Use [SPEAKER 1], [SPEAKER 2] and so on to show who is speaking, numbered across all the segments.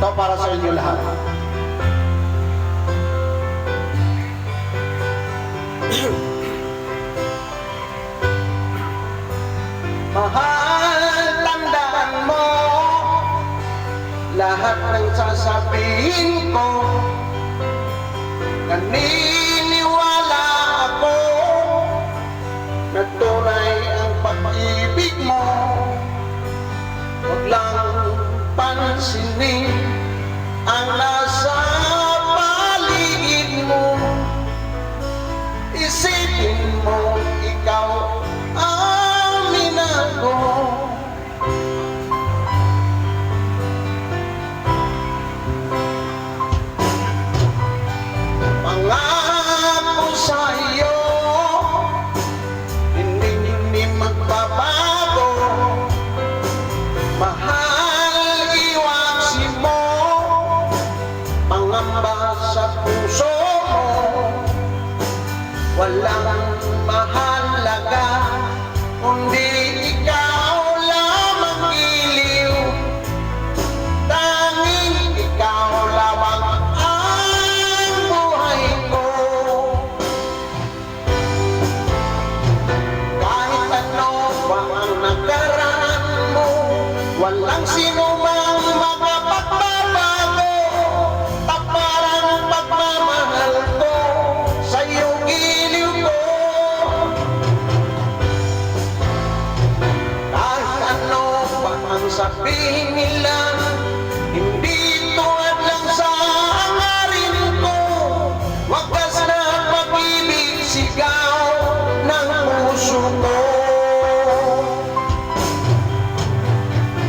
[SPEAKER 1] Ito para sa inyo lahat. Mahal, tandaan mo lahat ng sasabihin ko. Naniniwala ako na tunay ang pag-ibig mo. Huwag lang pansinin ang nasa paligid mo. Isipin mo ikaw ang minago. Pangako sa'yo, hindi magbabago. Mahal, iwasin mo pangamba sa puso mo. Walang mahalaga kundi ikaw lamang iliw. Tanging ikaw lamang ang buhay ko. Kahit ano pa ang nakaraan mo, walang sinumang makapagbabago. Taparang pagmamahal ko sa'yo giliw ko. Kahit ano pa ang sabihin nila, hindi tulad lang sa hangarin ko. Wagas na pag-ibig, sigaw ng puso ko.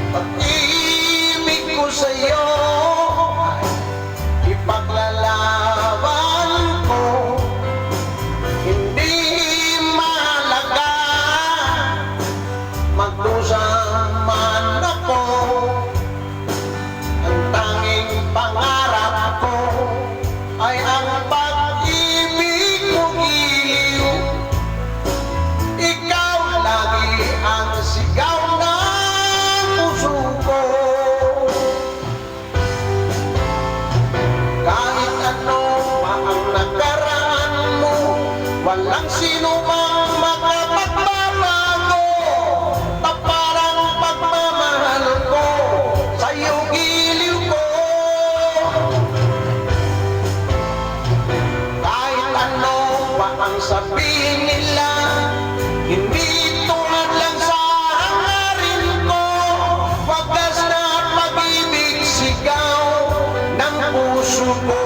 [SPEAKER 1] Pag-ibig ko sa'yo ay ipaglalaban ko. Hindi mahalaga magdusa man ako. Ang tanging pangarap ko ay ang pag-ibig mo giliw. Ikaw lagi ang sigaw ng puso ko. Kahit ano pa ang nakaraan mo, walang sinumang makapagbabago. Taparang pagmamahal ko sa'yo giliw ko. Kahit ano pa ang sabihin nila, hindi tulad lang sa hangarin ko. Wagas na pag-ibig, sigaw ng puso ko.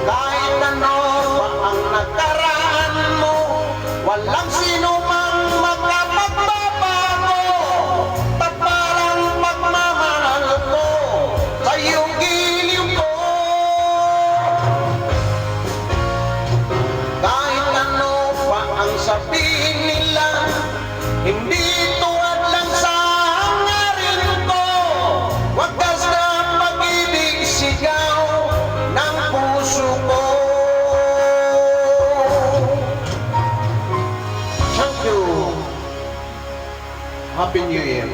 [SPEAKER 1] Kahit ano pa ang nakaraan mo, walang sinumang makapagbabago. Taparang pagmamahal ko sa'yo giliw ko. Kahit ano pa ang sabihin nila, hindi tulad lang sa hangarin ko. Wagas na pag-ibig, sigaw ng puso ko. Thank you. Happy New Year.